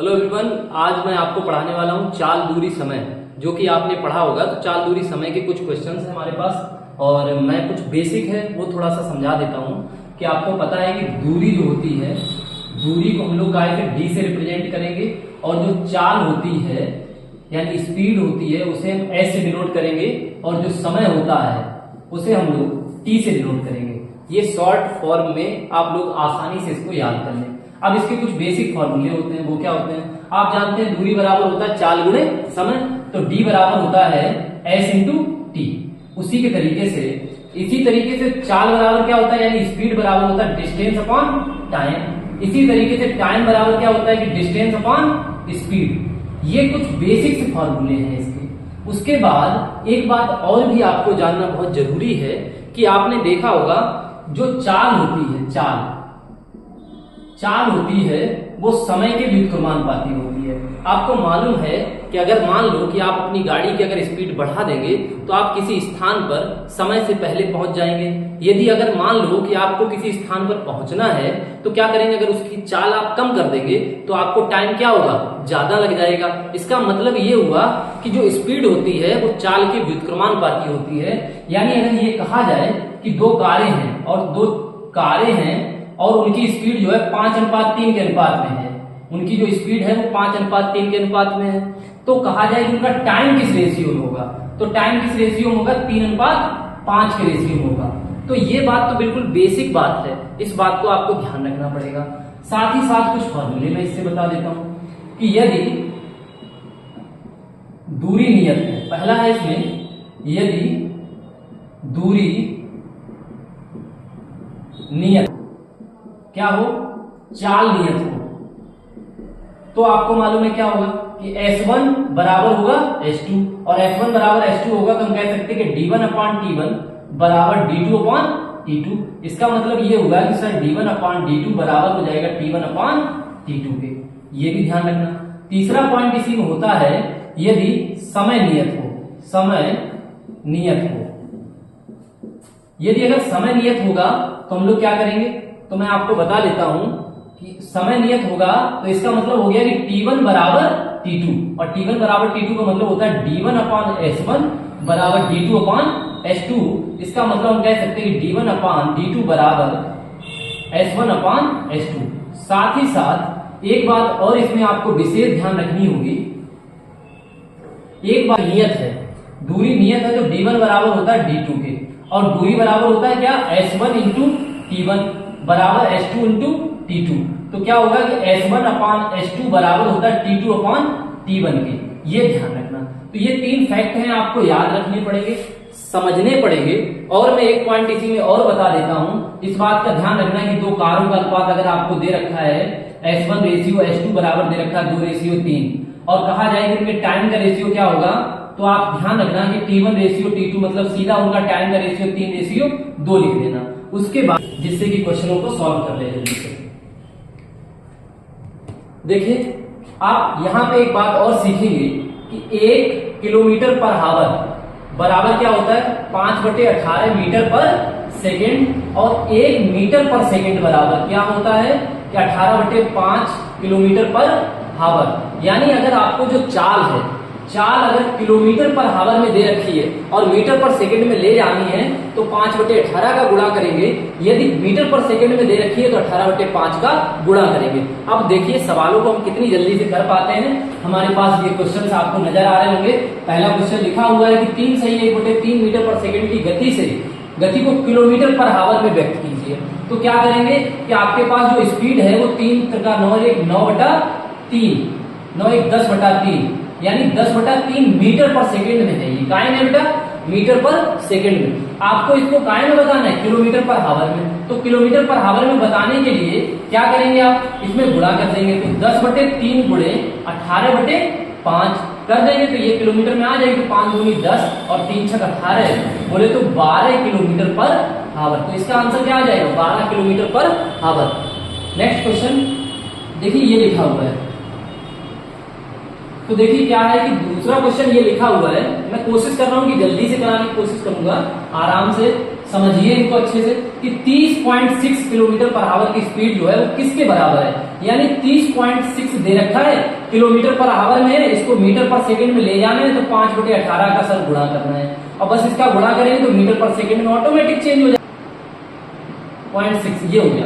Hello everyone, आज मैं आपको पढ़ाने वाला हूँ चाल दूरी समय, जो कि आपने पढ़ा होगा। तो चाल दूरी समय के कुछ क्वेश्चंस हैं हमारे पास और मैं कुछ बेसिक है वो थोड़ा सा समझा देता हूँ कि आपको पता है कि दूरी जो होती है, दूरी को हम लोग काय से डी से रिप्रेजेंट करेंगे और जो चाल होती है यानी स्पीड होती है उसे हम एस से डिनोट करेंगे और जो समय होता है उसे हम लोग टी से डिनोट करेंगे। ये शॉर्ट फॉर्म में आप लोग आसानी से इसको याद कर लें। अब इसके कुछ बेसिक फॉर्मूले होते हैं, वो क्या होते हैं आप जानते हैं। दूरी बराबर होता है चाल गुणे समय, तो डी बराबर होता है एस इंटू टी। उसी के तरीके से इसी तरीके से चाल बराबर क्या होता है यानी स्पीड बराबर होता है डिस्टेंस अपॉन टाइम। इसी तरीके से टाइम बराबर क्या होता है कि डिस्टेंस अपॉन स्पीड। ये कुछ बेसिक से फॉर्मूले हैं इसके। उसके बाद एक बात और भी आपको जानना बहुत जरूरी है कि आपने देखा होगा जो चाल होती है, चाल होती है वो समय के व्युत्क्रमानुपाती होती है। आपको मालूम है कि अगर मान लो कि आप अपनी गाड़ी की अगर स्पीड बढ़ा देंगे तो आप किसी स्थान पर समय से पहले पहुंच जाएंगे। यदि अगर मान लो कि आपको किसी स्थान पर पहुंचना है तो क्या करेंगे, अगर उसकी चाल आप कम कर देंगे तो आपको टाइम क्या होगा, ज्यादा लग जाएगा। इसका मतलब ये हुआ कि जो स्पीड होती है वो चाल के व्युत्क्रमानुपाती होती है। यानी अगर ये कहा जाए कि दो कारें हैं और दो कारें हैं और उनकी स्पीड जो है 5:3 के अनुपात में है, उनकी जो स्पीड है वो 5:3 के अनुपात में है, तो कहा जाए कि उनका टाइम किस रेशियो में होगा, तो टाइम किस रेशियो में होगा, 3:5 के रेशियो में होगा। तो ये बात तो बिल्कुल बेसिक बात है, इस बात को आपको ध्यान रखना पड़ेगा। साथ ही साथ कुछ फॉर्मूले मैं इससे बता देता हूं कि यदि दूरी नियत है, पहला है इसमें यदि दूरी नियत क्या हो, चाल नियत हो, तो आपको मालूम है क्या होगा कि S1 बराबर होगा S2 और S1 बराबर S2 होगा तो हम कह सकते हैं कि D1 अपॉन T1 बराबर D2 अपॉन T2। इसका मतलब ये होगा कि सर D1 अपॉन D2 बराबर हो जाएगा T1 अपॉन T2 के। ये भी ध्यान रखना। तीसरा पॉइंट इसी में होता है यदि समय नियत हो, समय नियत हो। यदि अगर समय नियत होगा तो हम लोग क्या करेंगे, तो मैं आपको बता देता हूं कि समय नियत होगा तो इसका मतलब हो गया कि T1 बराबर T2 और T1 बराबर T2 का मतलब होता है D1 अपॉन S1 बराबर D2 अपॉन S2। इसका मतलब हम कह सकते हैं कि D1 अपॉन D2 बराबर S1 अपॉन S2। साथ ही साथ एक बात और इसमें आपको विशेष ध्यान रखनी होगी। एक बात नियत है, दूरी नियत है तो D1 बराबर होता है D2 के और दूरी बराबर होता है क्या, S1 इंटू T1 बराबर S2 इंटू T2। तो क्या होगा कि S1 अपॉन S2 बराबर होता है T2 अपॉन T1 के। ये ध्यान रखना। तो ये तीन फैक्ट हैं, आपको याद रखने पड़ेंगे, समझने पड़ेंगे। और मैं एक पॉइंट इसी में और बता देता हूं, इस बात का ध्यान रखना कि दो कारों का अनुपात अगर आपको दे रखा है S1 रेशियो S2 बराबर दे रखा है 2:3 और कहा जाए कि उनके टाइम का रेशियो क्या होगा, तो आप ध्यान रखना कि T1 रेशियो T2 मतलब सीधा उनका टाइम का रेशियो 3:2 लिख देना। उसके बाद जिससे कि क्वेश्चनों को सॉल्व कर ले जल्दी से। देखिए आप यहां पे एक बात और सीखेंगे कि 1 किलोमीटर पर हावर बराबर क्या होता है 5/18 मीटर पर सेकेंड और 1 मीटर पर सेकेंड बराबर क्या होता है कि 18/5 किलोमीटर पर हावर। यानी अगर आपको जो चाल है, चाल अगर किलोमीटर पर हावर में दे रखी है और मीटर पर सेकंड में ले जानी है तो 5/18 का गुणा करेंगे। यदि मीटर पर सेकंड में दे रखी है तो 18/5 का गुणा करेंगे। अब देखिए सवालों को हम कितनी जल्दी से कर पाते हैं। हमारे पास ये क्वेश्चन आपको नजर आ रहे होंगे। पहला क्वेश्चन लिखा हुआ है कि 3 सही 1/3 मीटर पर सेकंड की गति से गति को किलोमीटर पर हावर में व्यक्त कीजिए। तो क्या करेंगे कि आपके पास जो स्पीड है वो 3 का 9 9/3 9 10/3 यानी 10/3 मीटर पर सेकंड में है। ये काय में बेटा, मीटर पर सेकंड में। आपको इसको काय में बताना है, किलोमीटर पर हावर में। तो किलोमीटर पर हावर में बताने के लिए क्या करेंगे, आप इसमें गुणा कर देंगे। तो 10/3 गुणे 18/5 कर देंगे तो ये किलोमीटर में आ जाएगी। 5 दूनी 10 और 3 छक 18 बोले तो 12 किलोमीटर पर हावर। तो इसका आंसर क्या आ जाएगा, 12 किलोमीटर पर हावर। नेक्स्ट क्वेश्चन देखिए ये लिखा हुआ है। तो देखिए क्या है कि दूसरा क्वेश्चन ये लिखा हुआ है। मैं कोशिश कर रहा हूं कि जल्दी से कराने की कोशिश करूंगा, आराम से समझिए इनको अच्छे से कि 30.6 किलोमीटर पर आवर की स्पीड जो है वो किसके बराबर है। यानी 30.6 दे रखा है, किलोमीटर पर आवर में है, इसको मीटर पर सेकंड में ले जाना है तो 5/18 का सर गुणा करना है, और बस इसका गुणा करेंगे तो मीटर पर सेकंड में ऑटोमेटिक चेंज हो जाएगा। 0.6 ये हो गया,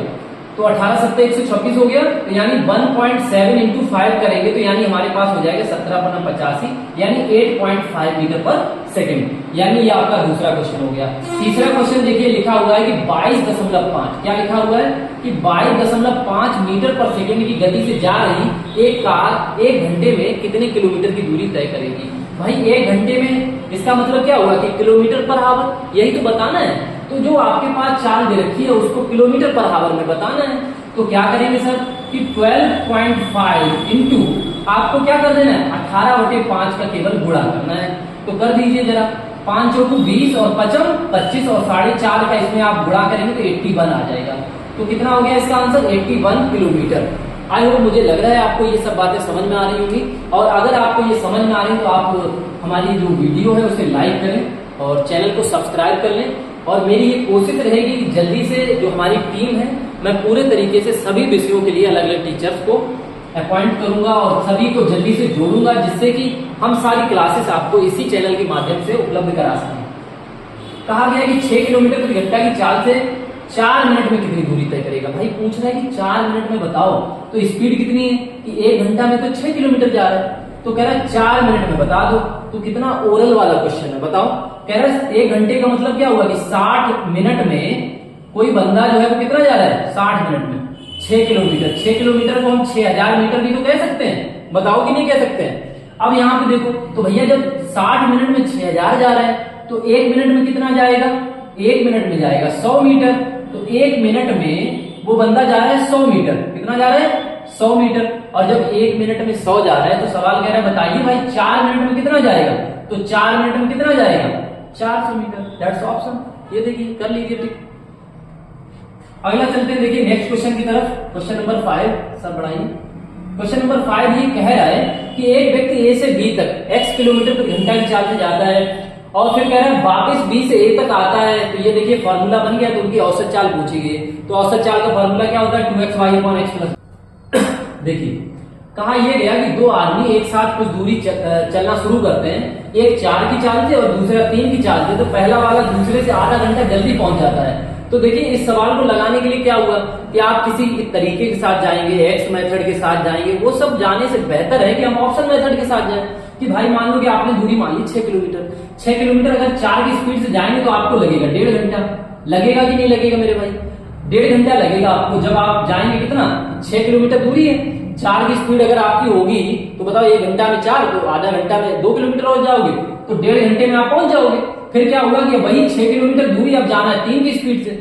तो 18 7 126 हो गया, तो यानी 1.7 इंटू 5 करेंगे तो यानी हमारे पास हो जाएगा 17×85 यानी 8.5 मीटर पर सेकंड। यानी ये आपका दूसरा क्वेश्चन हो गया। तीसरा क्वेश्चन देखिए लिखा हुआ है कि 22.5, क्या लिखा हुआ है कि 22.5 मीटर पर सेकंड की गति से जा रही एक कार 1 घंटे में कितने किलोमीटर की दूरी तय करेगी। भाई 1 घंटे में इसका मतलब क्या हुआ कि किलोमीटर पर आवर, यही तो बताना है। तो जो आपके पास चाल दे रखी है उसको किलोमीटर पर आवर में बताना है, तो क्या करेंगे सर कि 12.5 इंटू आपको क्या कर देना है 18/5 का केवल गुणा करना है। तो कर दीजिए जरा, 5 चौको 20 और 5 25 और 4.5 का इसमें आप गुणा करेंगे तो 81 आ जाएगा। तो कितना हो गया इसका आंसर 81 किलोमीटर। आई होप मुझे लग रहा है आपको ये सब बातें समझ में आ रही होंगी, और अगर आपको ये समझ में आ रही है तो आप हमारी जो वीडियो है उसे लाइक करें और चैनल को सब्सक्राइब कर लें। और मेरी ये कोशिश रहेगी कि जल्दी से जो हमारी टीम है, मैं पूरे तरीके से सभी विषयों के लिए अलग अलग टीचर्स को अपॉइंट करूंगा और सभी को जल्दी से जोड़ूंगा, जिससे कि हम सारी क्लासेस आपको इसी चैनल के माध्यम से उपलब्ध करा सकें। कहा गया कि 6 किलोमीटर प्रति घंटा की चाल से 4 मिनट में कितनी दूरी तय करेगा। भाई पूछ रहा है कि 4 मिनट में बताओ, तो स्पीड कितनी है कि 1 घंटा में तो 6 किलोमीटर जा रहा है, तो कह रहा है 4 मिनट में बता दो। तो कितना ओरल वाला क्वेश्चन है, बताओ। कह रहा है 1 घंटे का मतलब क्या हुआ कि 60 मिनट में कोई बंदा जो है वो कितना जा रहा है 60 मिनट में 6 किलोमीटर। 6 किलोमीटर को हम 6000 मीटर भी तो कह सकते हैं, बताओ कि नहीं कह सकते हैं। अब यहाँ पे देखो, तो भैया जब 60 मिनट में 6000 जा रहा है तो 1 मिनट में कितना जाएगा, 1 मिनट में जाएगा 100 मीटर। तो 1 मिनट में वो बंदा जा रहा है 100 मीटर, कितना जा रहा है 100 मीटर। और जब 1 मिनट में 100 जा रहा है तो सवाल कह रहा है बताइए भाई 4 मिनट में कितना जाएगा, तो 4 मिनट में कितना जाएगा 400 मीटर। That's option. ये देखिए कर लीजिए टिक। अगला चलते हैं, देखिए नेक्स्ट क्वेश्चन की तरफ। क्वेश्चन नंबर 5 सर बढ़ाइए। क्वेश्चन नंबर 5 ये कह रहा है कि एक व्यक्ति ए से बी तक x किलोमीटर प्रति घंटा की चाल से जाता है और फिर कह रहा है वापस बी से ए तक आता है। तो ये देखिए फॉर्मूला बन गया, तो उनकी औसत चाल पूछी गई। तो औसत चाल का फॉर्मूला क्या होता है 2xy/x+। देखिए कहा यह गया कि दो आदमी एक साथ कुछ दूरी चलना शुरू करते हैं, एक 4 की चाल से और दूसरा 3 की चाल से। तो पहला वाला दूसरे से आधा घंटा जल्दी पहुंच जाता है। तो देखिए इस सवाल को लगाने के लिए क्या हुआ कि आप किसी तरीके के साथ जाएंगे, एक्स मेथड के साथ जाएंगे, वो सब जाने से बेहतर है कि हम ऑप्शन मेथड के साथ जाएं। कि भाई मान लो कि आपने दूरी मान ली 6 किलोमीटर। 6 किलोमीटर अगर 4 की स्पीड से जाएंगे तो आपको लगेगा 1.5 घंटा। लगेगा कि नहीं लगेगा मेरे भाई, 1.5 घंटा लगेगा आपको। जब आप जाएंगे कितना 6 किलोमीटर दूरी है, 4 की स्पीड अगर आपकी होगी तो बताओ 1 घंटा में 4, तो आधा घंटा में 2 किलोमीटर और जाओगे, तो 1.5 घंटे में आप पहुंच जाओगे। फिर क्या हुआ कि वही 6 किलोमीटर दूरी अब जाना है 3 की स्पीड से।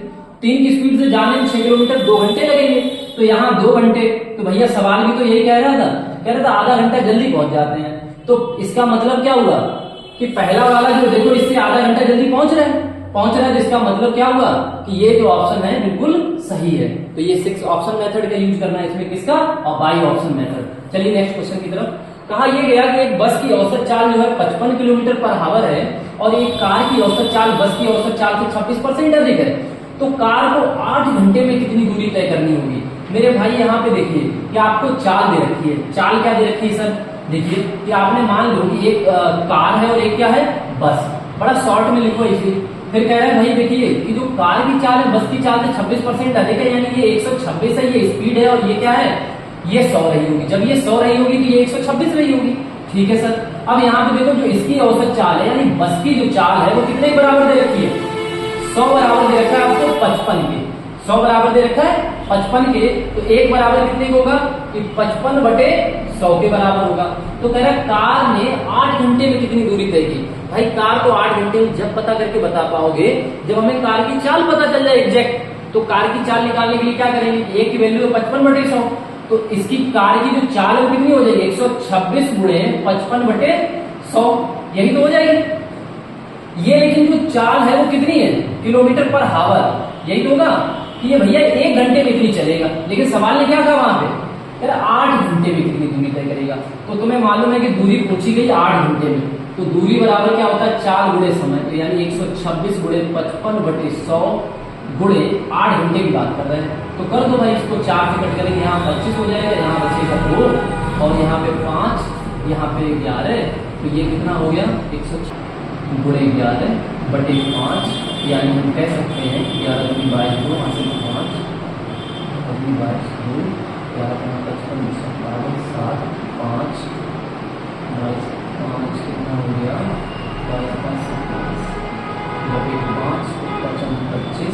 3 की स्पीड से जाने में 6 किलोमीटर 2 घंटे लगेंगे, तो यहाँ 2 घंटे। तो भैया सवाल भी तो यही कह रहा था, कह रहा था आधा घंटा जल्दी पहुंच जाते हैं। तो इसका मतलब क्या हुआ कि पहला वाला जो देखो इससे आधा घंटा जल्दी पहुंच रहा है, तो इसका मतलब क्या हुआ कि ये जो ऑप्शन है बिल्कुल सही है। तो ये 6 ऑप्शन मेथड का यूज करना है इसमें, किसका, और बाई ऑप्शन मेथड। चलिए नेक्स्ट क्वेश्चन की तरफ। कहा यह गया कि एक बस की औसत चाल जो है 55 किलोमीटर पर आवर है और एक कार की औसत चाल बस की औसत चाल से 26% अधिक है। तो कार को 8 घंटे में कितनी दूरी तय करनी होगी। मेरे भाई यहाँ पे देखिए कि आपको चाल दे रखी है। चाल क्या दे रखी है सर, देखिए कि आपने मान लो कि एक कार है और एक क्या है बस। बड़ा शॉर्ट में लिखो इसे। फिर कह रहे हैं भाई देखिए कि जो कार की चाल है बस की चाल से 26% अधिक है, यानी ये 126 है, ये स्पीड है, और ये क्या है ये 100 रही होगी। जब ये 100 रही होगी तो ये 126 रही होगी। ठीक है सर। अब यहाँ पे देखो जो इसकी औसत चाल है यानी बस की जो चाल है वो कितने बराबर दे रखी है, 100 बराबर दे रखा है आपको 55 के। 100 बराबर दे रखा है 55 के, तो एक बराबर कितने को होगा कि 55/100 के बराबर होगा। तो कह रहा है कार ने 8 घंटे में कितनी दूरी तय की। भाई कार को 8 घंटे में जब पता करके बता पाओगे जब हमें कार की चाल पता चल जाए एग्जैक्ट। तो कार की चाल निकालने के लिए क्या करेंगे, एक की वैल्यू 55/100, तो इसकी कार की जो चाल है वो कितनी हो जाएगी 126 गुणे 55/100, यही तो हो जाएगी ये। लेकिन जो चाल है वो कितनी है किलोमीटर पर आवर, यही तो होगा कि ये भैया 1 घंटे में इतनी चलेगा। लेकिन सवाल ने क्या कहा वहां पे, 8 घंटे में कितनी दूरी तय करेगा। तो तुम्हें मालूम है कि दूरी पूछी गई 8 घंटे में, तो दूरी बराबर क्या होता है 4 गुणे समय। तो यानी 126 गुणे 55/100 गुणे 8 घंटे की बात कर रहे हैं। तो कर दो भाई, इसको 4 से कट करेंगे, यहाँ 25 हो जाएगा, यहाँ बचेगा 2 और यहाँ पे 5, यहाँ पे 11। तो ये कितना हो गया 106 गुणे 11 बटे 5, यानी हम कह सकते हैं 11 दूनी 22, 2 5 दूनी 22, 2 11 55 7 5 5 कितना हो गया 22 5 बटे 5 55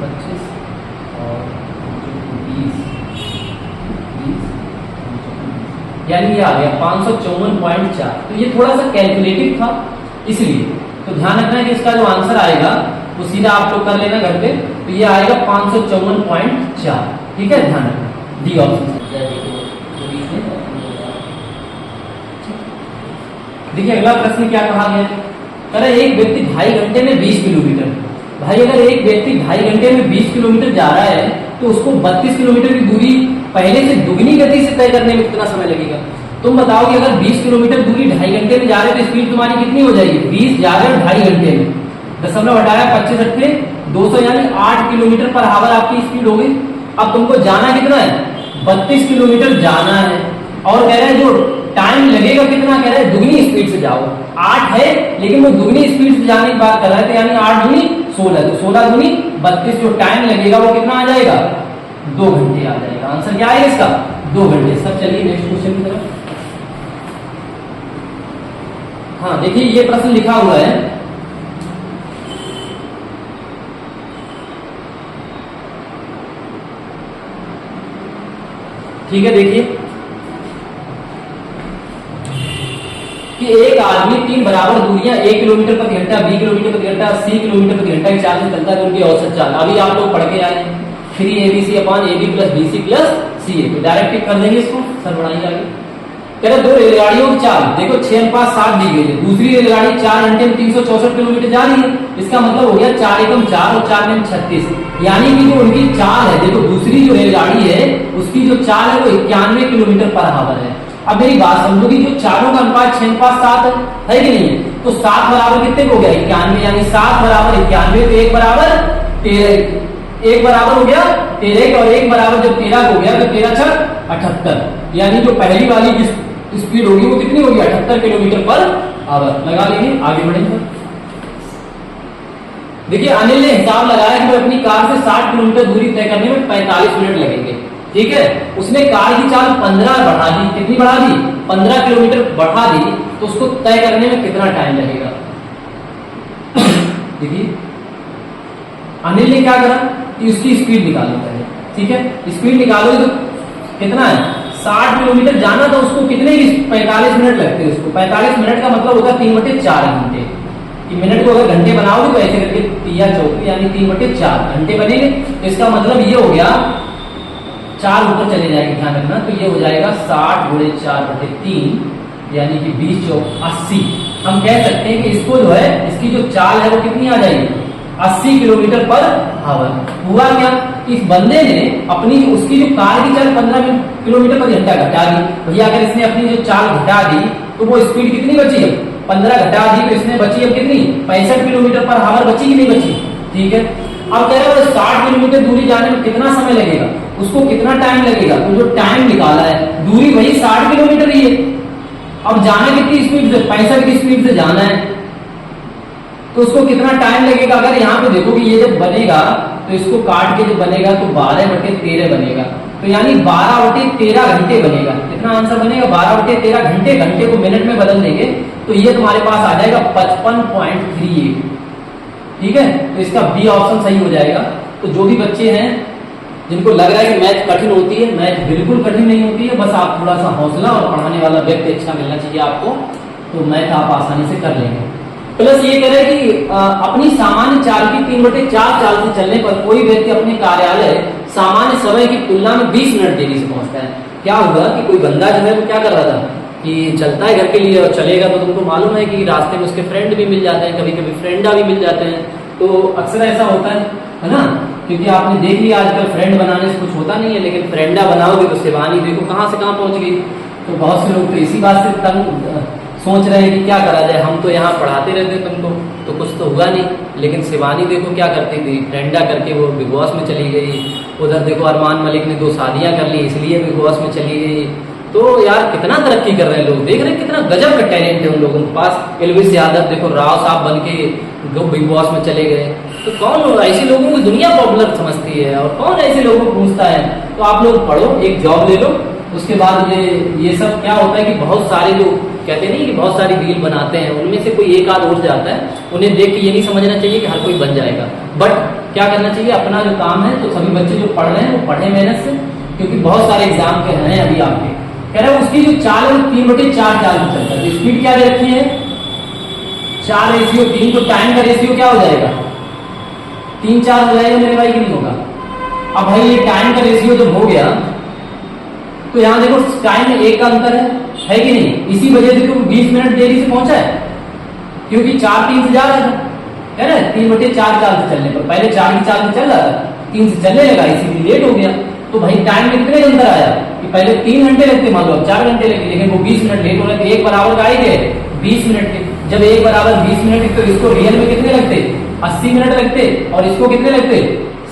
25 और 20 यानी ये आ गया 554.4। तो ये थोड़ा सा कैलकुलेटिव था इसलिए, तो ध्यान रखना है कि इसका जो आंसर आएगा वो सीधा आप लोग कर लेना घर पे। तो ये आएगा 554.4। ठीक है, ध्यान रखना डी ऑप्शन। देखिए अगला प्रश्न क्या कहा गया है, कह रहा है एक व्यक्ति 2.5 घंटे में 20 किलोमीटर। भाई अगर एक व्यक्ति 2.5 घंटे में 20 किलोमीटर जा रहा है तो उसको 32 किलोमीटर की दूरी पहले से दुगनी गति से तय करने में कितना समय लगेगा। तुम बताओ कि अगर 20 किलोमीटर दूरी 2.5 घंटे में जा रहे हो तो स्पीड तुम्हारी कितनी हो जाएगी, 20 जा रहे हो 2.5 घंटे में, दशमलव हटाया 25 रखते 200 यानी 8 किलोमीटर पर आवर आपकी स्पीड हो गई। अब तुमको जाना कितना है, 32 किलोमीटर जाना है और कह रहे हैं जो टाइम लगेगा कितना, कह रहे हैं दुगनी स्पीड से जाओ। 8 है लेकिन वो दुगनी स्पीड से जाने की बात कर रहा है, तो यानी 8 दूनी 16, तो 16 दूनी 32, जो टाइम लगेगा वो कितना आ जाएगा, 2 घंटे आ जाएगा। आंसर क्या आएगा इसका, 2 घंटे। सब चलिए नेक्स्ट क्वेश्चन की तरफ। हाँ देखिए ये प्रश्न लिखा हुआ है, ठीक है। देखिए कि एक आदमी 3 बराबर दूरियां 1 किलोमीटर प्रति घंटा, 20 किलोमीटर प्रति घंटा, 80 किलोमीटर प्रति घंटा की चाल से चलता है, उनकी औसत चाल अभी आप लोग पढ़ के आए 3abc upon ab plus bc plus ca। तो डायरेक्ट कर देंगे इसको, सर बढ़ाइए आगे। कह रहे 2 रेलगाड़ियों की चाल देखो 6:7 दी गई है, दूसरी रेलगाड़ी 4 घंटे में 364 किलोमीटर जा रही है। इसका मतलब हो गया 4 एकम 4 और 4 में 36, यानी कि जो उनकी चाल है, देखो दूसरी जो रेलगाड़ी है उसकी जो चाल है वो 91 किलोमीटर पर आवर है। अब मेरी बात समझो कि जो चारों का अनुपात 6:7 है कि नहीं है, तो 7 बराबर कितने हो गया 91, यानी 7 बराबर 91, तो 1 बराबर 13, 1 बराबर हो गया 13 और 1 बराबर जब 13 हो गया तो 13 छक 78, यानी जो पहली वाली की स्पीड होगी वो कितनी होगी 78 किलोमीटर पर आवर। लगा लीजिए, आगे बढ़ेंगे। देखिए अनिल ने हिसाब लगाया कि अपनी कार से 60 किलोमीटर दूरी तय करने में 45 मिनट लगेंगे। ठीक है, उसने कार की चाल 15 बढ़ा दी, कितनी बढ़ा दी 15 किलोमीटर बढ़ा दी, तो उसको तय करने में कितना टाइम लगेगा। देखिए अनिल ने क्या करा कि उसकी स्पीड निकालो पहले। ठीक है, स्पीड निकालो तो कितना है 60 किलोमीटर जाना, तो उसको कितने 45 मिनट लगते हैं। उसको 45 मिनट का मतलब होगा 3/4 घंटे। कि मिनट को अगर घंटे बनाओगे तो ऐसे करके 3 चौकी यानी 3/4 घंटे बनेंगे। तो इसका मतलब ये हो गया 4 ऊपर चले जाएंगे, ध्यान रखना। तो ये हो जाएगा 60 गुणे 4/3 यानी कि 20 चौक 80। हम कह सकते हैं कि इसको जो है इसकी जो चाल है वो कितनी आ जाएगी 80 किलोमीटर पर आवर। हुआ क्या, इस बंदे ने अपनी उसकी जो कार की चाल 15 किलोमीटर पर घंटा घटा दी। भैया अगर इसने अपनी जो चाल घटा दी तो वो स्पीड कितनी बची है 15 घटा दी, तो इसने बची अब कितनी 65 किलोमीटर पर आवर बची कि नहीं बची। ठीक है, अब कह रहे हो 60 किलोमीटर दूरी जाने में कितना समय लगेगा, उसको कितना टाइम लगेगा। तो जो टाइम निकाला है दूरी वही 60 किलोमीटर ही है, अब जाना कितनी स्पीड से 65 की स्पीड से जाना है, तो उसको कितना टाइम लगेगा। अगर यहाँ पे देखो कि ये जब बनेगा तो इसको काट के जब बनेगा तो 12/13 बनेगा, तो यानी 12/13 घंटे बनेगा। कितना आंसर बनेगा 12/13 घंटे। घंटे को मिनट में बदल देंगे तो ये तुम्हारे पास आ जाएगा 55.38। ठीक है, तो इसका बी ऑप्शन सही हो जाएगा। तो जो भी बच्चे हैं जिनको लग रहा है कि मैथ कठिन होती है, मैथ बिल्कुल कठिन नहीं होती है, बस आप थोड़ा सा हौसला और पढ़ाने वाला व्यक्ति अच्छा मिलना चाहिए आपको, तो मैथ आप आसानी से कर लेंगे। प्लस ये कह रहे हैं कि अपनी सामान्य चाल की 3/4 चाल से चलने पर कोई व्यक्ति अपने कार्यालय सामान्य समय की तुलना में 20 मिनट देरी से पहुंचता है। क्या हुआ कि कोई बंदा जो है वो क्या कर रहा था कि चलता है घर के लिए और चलेगा, तो तुमको मालूम है कि रास्ते में उसके फ्रेंड भी मिल जाते हैं, कभी कभी फ्रेंडा भी मिल जाते हैं, तो अक्सर ऐसा होता है ना। क्योंकि आपने देख लिया आजकल फ्रेंड बनाने से कुछ होता नहीं है, लेकिन फ्रेंडा बनाओगे तो शिवानी देखो कहाँ से कहाँ पहुंच गई। तो बहुत से लोग तो इसी बात से तंग सोच रहे हैं कि क्या करा जाए, हम तो यहाँ पढ़ाते रहते तुमको, तो कुछ तो हुआ नहीं। लेकिन शिवानी देखो क्या करती थी, डंडा करके वो बिग बॉस में चली गई। उधर देखो अरमान मलिक ने 2 शादियां कर ली, इसलिए बिग बॉस में चली गई। तो यार कितना तरक्की कर रहे हैं लोग, देख रहे हैं कितना गजब का टैलेंट है उन लोगों के पास। एलविस यादव देखो राव साहब बन के बिग बॉस में चले गए। तो कौन ऐसे लोगों को दुनिया पॉपुलर समझती है और कौन ऐसे लोगों को पूछता है। तो आप लोग पढ़ो, एक जॉब ले लो, उसके बाद ये सब क्या होता है कि बहुत सारे लोग कहते नहीं कि बहुत सारी रील बनाते हैं, उनमें से कोई एक आध उठ जाता है। उन्हें देख के ये नहीं समझना चाहिए कि हर कोई बन जाएगा, बट क्या करना चाहिए, अपना जो काम है, तो सभी बच्चे जो पढ़ रहे हैं वो पढ़े मेहनत से, क्योंकि बहुत सारे एग्जाम के हैं अभी आपके। कह रहे हैं उसकी जो चाल है वो 3/4 चाल में चलता है। स्पीड क्या दे रखी है, 4:3, तो टाइम का रेशियो क्या हो जाएगा, 3-4 हो जाएगा मेरे भाई, कि नहीं होगा। अब भाई ये टाइम का रेशियो जब हो गया तो यहाँ देखो टाइम में 1 का अंतर है कि नहीं। इसी वजह से तो 20 मिनट देरी से पहुंचा है, क्योंकि 4-3 से जा रहा है ना, 3/4 चाल से चलने पर। पहले 4 की चाल से चल रहा था, 3 से चलने लगा, इसीलिए लेट हो गया। तो भाई टाइम में कितने अंतर आया कि पहले 3 घंटे लगते, मान लो 4 घंटे लगे, लेकिन वो 20 मिनट लेट हो रहे थे। 1 बराबर का आएंगे 20 मिनट के, जब 1 बराबर 20 मिनट, तो इसको रियल में कितने लगते, 80 मिनट लगते, और इसको कितने लगते,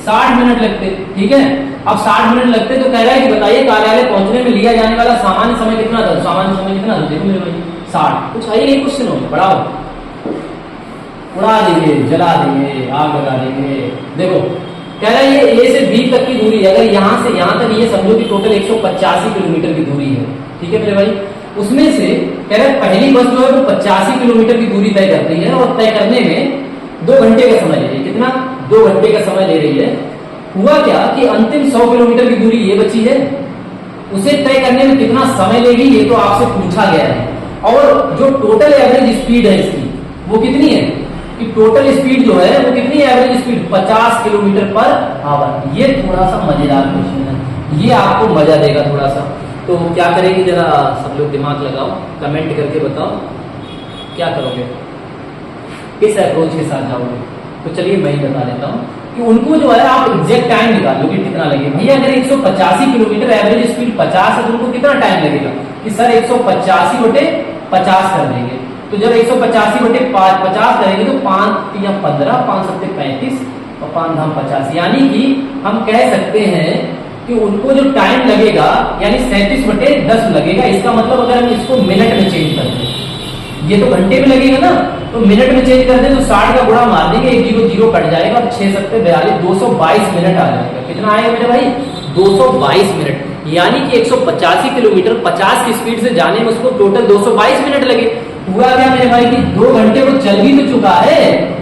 60 मिनट लगते। ठीक है, अब 60 मिनट लगते, तो कह रहा है कि बताइए कार्यालय पहुंचने में लिया जाने वाला सामान्य समय कितना था। सामान्य समय कितना था, देखो मेरे भाई 60। कुछ है ये क्वेश्चन हो, बढ़ाओ, उड़ा देंगे, जला देंगे, आग लगा देंगे। देखो कह रहा है ये A से B तक की दूरी है, अगर यहां से यहां तक ये समझो कि टोटल 185 किलोमीटर की दूरी है। ठीक है मेरे भाई, उसमें से कह रहा है पहली बस जो है वो 85 किलोमीटर की दूरी तय करती है, और तय करने में 2 घंटे का समय ले रही है। कितना, 2 घंटे का समय ले रही है। हुआ क्या कि अंतिम 100 किलोमीटर की दूरी ये बची है, उसे तय करने में कितना समय लेगी ये तो आपसे पूछा गया है। और जो टोटल एवरेज स्पीड है इसकी वो कितनी है, कि टोटल स्पीड जो है वो कितनी है, average speed 50 kilometre per hour. ये थोड़ा सा मजेदार क्वेश्चन है, ये आपको मजा देगा थोड़ा सा। तो क्या करेंगे, जरा सब लोग दिमाग लगाओ, कमेंट करके बताओ क्या करोगे, किस अप्रोच के साथ जाओगे। तो चलिए मैं ही बता देता हूँ कि उनको जो है आप एग्जैक्ट टाइम निकाल लो कि कितना लगेगा। भैया अगर 185 किलोमीटर एवरेज स्पीड 50 है तो उनको कितना टाइम लगेगा, कि सर 185/50 कर देंगे। तो जब 185/50 करेंगे तो 5 या 15, 5 सत्ते 35 और 5 धाम 50, यानी कि हम कह सकते हैं कि उनको जो टाइम लगेगा यानी 37/10 लगेगा। इसका मतलब अगर हम इसको मिनट में चेंज कर दें, ये तो घंटे में लगेगा ना, तो मिनट में चेंज कर दें तो 60 का गुणा मार देंगे, 1 0 कट जाएगा, और 6 7 42, 222 मिनट आ जाएगा। कितना आएगा मेरे भाई, 222 मिनट। यानी कि 185 किलोमीटर 50 की स्पीड से जाने में उसको टोटल 222 मिनट लगे। हुआ क्या मेरे भाई कि 2 घंटे वो चल भी तो चुका है,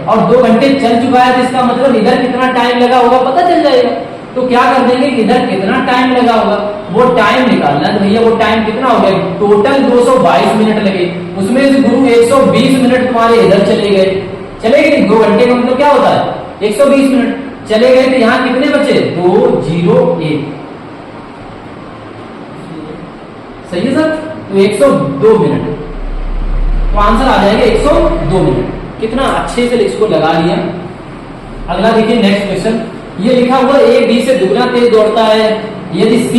और 2 घंटे चल चुका है, तो इसका मतलब इधर कितना टाइम लगा होगा पता चल जाएगा। तो क्या कर देंगे, इधर कितना टाइम लगा होगा वो टाइम निकालना है। तो भैया वो टाइम कितना हो गया, टोटल 222 मिनट लगे, उसमें से गुरु 120 मिनट तुम्हारे इधर चले गए। चले गए 2 घंटे का मतलब क्या होता है, 120 मिनट चले गए। तो यहाँ कितने बचे, 201, सही है सर। तो 102 मिनट, तो आंसर आ जाएगा 102 मिनट। कितना अच्छे से इसको लगा लिया। अगला देखिए नेक्स्ट क्वेश्चन, ये लिखा हुआ A B से दुगना तेज दौड़ता है, यदि C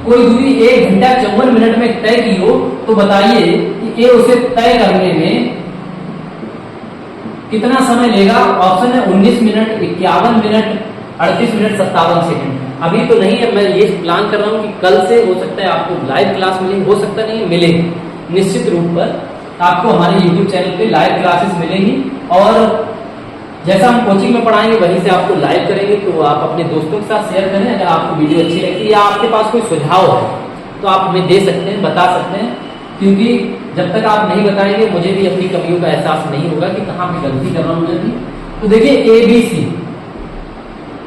कोई दूरी 1 घंटा 54 मिनट में तय की हो तो बताइए कि A उसे तय करने में कितना समय लेगा। ऑप्शन है 19 मिनट, 51 मिनट, 38 मिनट, 57 सेकंड। अभी तो नहीं है, मैं ये प्लान कर रहा हूँ कि कल से हो सकता है आपको लाइव क्लास मिले, हो सकता नहीं मिले, निश्चित रूप पर आपको हमारे YouTube चैनल पे लाइव क्लासेस मिलेंगी। और जैसा हम कोचिंग में पढ़ाएंगे वहीं से आपको लाइव करेंगे, तो आप अपने दोस्तों के साथ शेयर करें। अगर आपको वीडियो अच्छी लगती है या आपके पास कोई सुझाव है तो आप हमें दे सकते हैं, बता सकते हैं, क्योंकि जब तक आप नहीं बताएंगे मुझे भी अपनी कमियों का एहसास नहीं होगा कि कहाँ पे गलती कर रहा हूँ मैं भी। तो देखिए ABC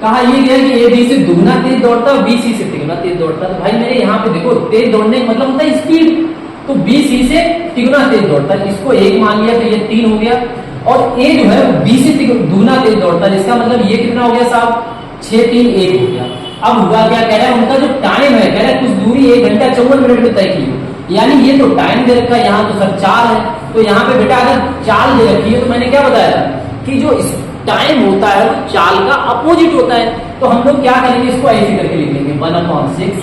कहा ये गया कि AB से दुगना तेज दौड़ता है, BC से तिगुना तेज दौड़ता है। तो भाई मेरे यहाँ पे देखो तेज दौड़ने का मतलब होता है स्पीड, तो BC से तिगुना तेज दौड़ता है, इसको 1 मान लिया तो ये 3 हो गया। और A जो है वो B से दुगना तेज दौड़ता है, इसका मतलब ये कितना हो गया साहब, 6 3 1 हो गया। अब हुआ क्या, कह रहा है उनका जो टाइम है, कह रहा है कुछ दूरी 1 घंटा 54 मिनट में तय की, यानी ये तो टाइम दे रखा है, यहाँ तो सर चाल है। तो यहाँ पे बेटा अगर चाल दे रखी है तो मैंने क्या बताया कि जो टाइम होता है वो चाल का अपोजिट होता है। तो हम लोग क्या करेंगे, इसको ऐसे करके लिख लेंगे 1/6,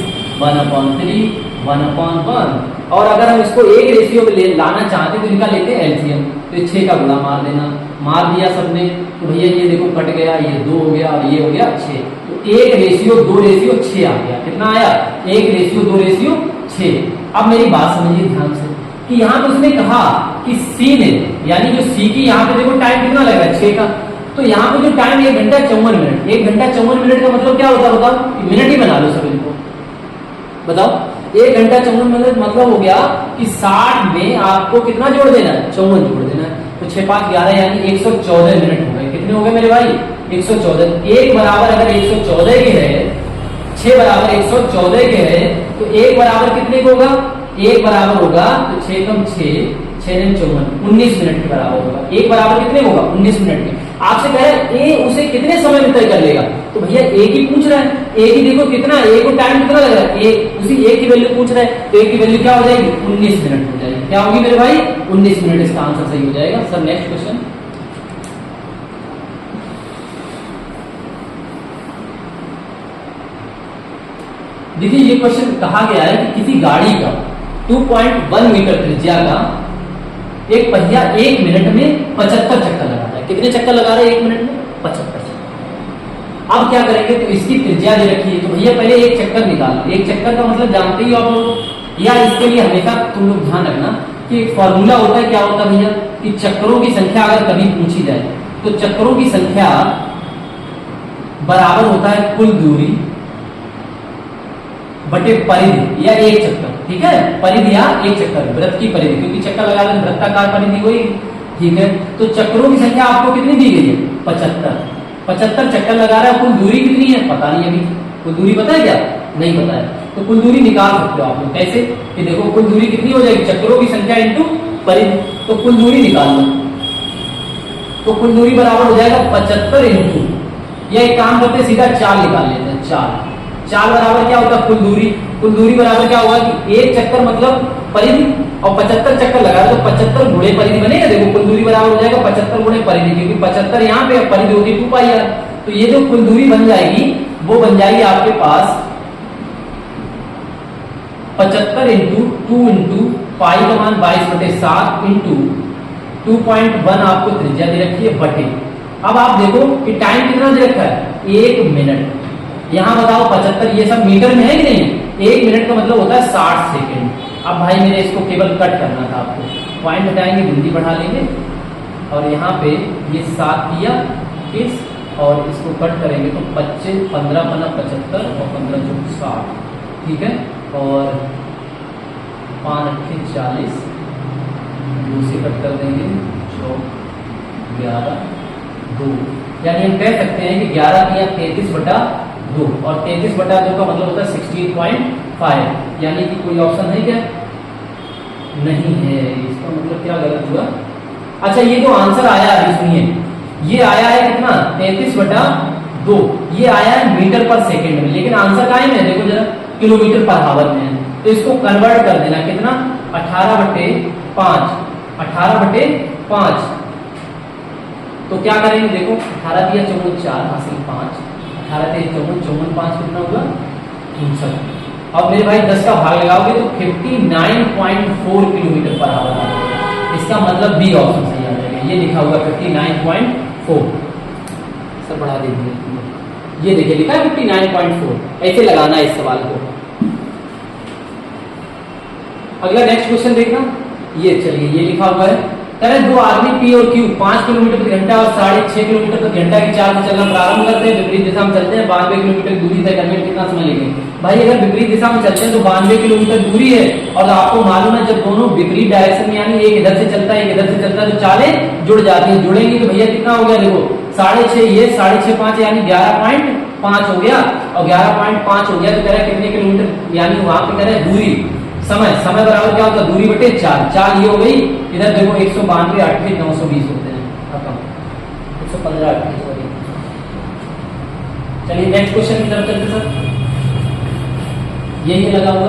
1/3, 1/1। और अगर हम इसको एक रेशियो में लाना चाहते हैं तो इनका लेते हैं एलसीएम, तो ये 6 का गुणा मार देना, मार दिया सबने, तो भैया ये देखो कट गया, ये 2 हो गया और ये हो गया 6, तो 1:2:6 आ गया। कितना आया? 1:2:6। अब मेरी बात समझिए ध्यान से कि यहाँ पे उसने कहा कि सी ने, यानी जो सी की यहाँ पे देखो टाइम कितना लग रहा है 6 का, तो यहाँ पे जो टाइम 1 घंटा 54 मिनट, 1 घंटा 54 मिनट का मतलब क्या होता है बताओ? मिनट ही बना लो सब इनको, बताओ 1 घंटा 54 मिनट मतलब हो गया कि 60 में आपको कितना जोड़ देना है? 54 जोड़ देना है, तो 6 5 11 यानी 114 मिनट हो गए। कितने हो गए मेरे भाई? 114। 1 बराबर अगर 114 के है, 6 बराबर 114 के है, तो 1 बराबर कितने को होगा? 1 बराबर होगा तो 6 कम 6, 6 9 54, 19 मिनट के बराबर होगा। 1 बराबर कितने होगा? 19 मिनट के। आपसे कह रहा है ए उसे कितने समय में तय कर लेगा, तो भैया ए की पूछ रहा है, ए की देखो कितना, ए को टाइम कितना लग रहा है, ए उसी ए की वैल्यू पूछ रहा है, तो ए की वैल्यू क्या हो जाएगी? 19 मिनट हो जाएगी। क्या होगी मेरे भाई? 19 मिनट। इसका आंसर सही हो जाएगा। सर नेक्स्ट क्वेश्चन, देखिए ये क्वेश्चन कहा गया है कि किसी गाड़ी का 2.1 मीटर त्रिज्या का एक पहिया 1 मिनट में 75 चक्कर लगाता है। कितने चक्कर लगा रहा है 1 मिनट में? 75 चक्कर। अब क्या करेंगे, तो इसकी त्रिज्या दे रखी है, तो भैया पहले एक चक्कर निकाल। एक चक्कर का मतलब जानते ही हो आप लोग, या इसके लिए हमेशा तुम लोग ध्यान रखना कि एक फॉर्मूला होता है, क्या होता है भैया, कि चक्करों की संख्या अगर कभी पूछी जाए तो चक्करों की संख्या बराबर होता है कुल दूरी बटे परिधि या एक चक्कर। ठीक है, परिधि या एक चक्कर, वृत्त की परिधि, क्योंकि चक्कर लगा रहे वृत्ताकार परिधि हुई। ठीक है, तो चक्करों की संख्या आपको कितनी दी गई है? 75। 75 चक्कर लगा रहा है, कुल दूरी कितनी है पता नहीं, अभी कुल दूरी पता है क्या? नहीं पता है, तो कुल दूरी निकाल सकते हो आप लोग। कैसे कि देखो कुल दूरी कितनी हो जाएगी? चक्करों की संख्या इंटू परिधि, तो कुल दूरी निकाल लो, तो कुल दूरी बराबर हो जाएगा 75 इंटू, या एक काम करते हैं सीधा 4 निकाल लेते हैं। 4 बराबर क्या होता है? कुल दूरी। कुल दूरी बराबर क्या होगा कि एक चक्कर मतलब परिधि, और 75 चक्कर लगा तो 75 गुणे परिधि बनेगा। देखो कुल दूरी बराबर हो जाएगा 75 गुणे परिधि, क्योंकि 75 यहाँ पे परिधि होगी 2πr, तो ये जो कुल दूरी बन जाएगी वो बन जाएगी आपके पास 75 इंटू 2 इंटू पाई का मान 22/7 इंटू 2.1 आपको त्रिज्या दे रखी है बटे। अब आप देखो कि टाइम कितना दे रखा है? 1 मिनट। यहां बताओ 75 ये सब मीटर में है कि नहीं? 1 मिनट का मतलब होता है 60 सेकेंड। अब भाई मेरे इसको केवल कट करना था, आपको पॉइंट हटाएंगे, बिंदी बढ़ा लेंगे, और यहाँ पे ये 7 किया इस, और इसको कट करेंगे तो 25 15 75 और 15 चौक 60। ठीक है, और 5 8 40, 2 से कट कर देंगे 11 2, यानी हम कह सकते हैं कि 11 या 33/2, और 33/2 का मतलब होता है 16.5, यानी कि कोई ऑप्शन है क्या? नहीं है। इसका मतलब क्या गलत हुआ? अच्छा, ये जो आंसर आया है सुनिए, ये आया है कितना? 33/2, ये आया है मीटर पर सेकेंड में, लेकिन आंसर कहाँ है? देखो जरा, किलोमीटर पर हावर में है, तो इसको कन्वर्ट कर देना कितना? 18/5, 18/5। तो क्या करेंगे? देखो 18 दिया 54 4 हासिल 5, 18 3 54 54 5 कितना होगा? 64। अब मेरे भाई 10 का भाग लगाओगे तो 59.4 किलोमीटर पर आवर आएगा। इसका मतलब बी ऑप्शन सही आ जाएगा। ये लिखा हुआ 59.4। सर बढ़ा दीजिए, ये देखिए लिखा है 59.4। ऐसे लगाना है इस सवाल को। अगला नेक्स्ट क्वेश्चन देखना, ये चलिए ये लिखा हुआ है, दो आदमी पी और क्यू 5 किलोमीटर प्रति घंटा और 6.5 किलोमीटर प्रति घंटा की चाल से चलना प्रारंभ करते हैं। विपरीत दिशा में चलते हैं, 92 किलोमीटर दूरी तय करने में कितना समय लगेगा? भाई अगर विपरीत दिशा में चलते हैं तो 92 किलोमीटर दूरी है, और आपको मालूम है जब दोनों विपरीत डायरेक्शन में, यानी एक इधर से चलता है एक इधर से चलता है, तो चालें जुड़ जाती है। जुड़ेंगे तो भैया कितना हो गया? देखो 6.5 ये 6.5 5 यानी 11.5 हो गया, और 11.5 हो गया तो कह रहा है कितने किलोमीटर, यानी वहां पे कह रहा है दूरी। समय बराबर क्या होता है? दूरी बटे 4 ये हो गई। इधर देखो 192 8 920 होते हैं, 115 8। चलिए नेक्स्ट क्वेश्चन की तरफ चलते सर। ये लगा हुआ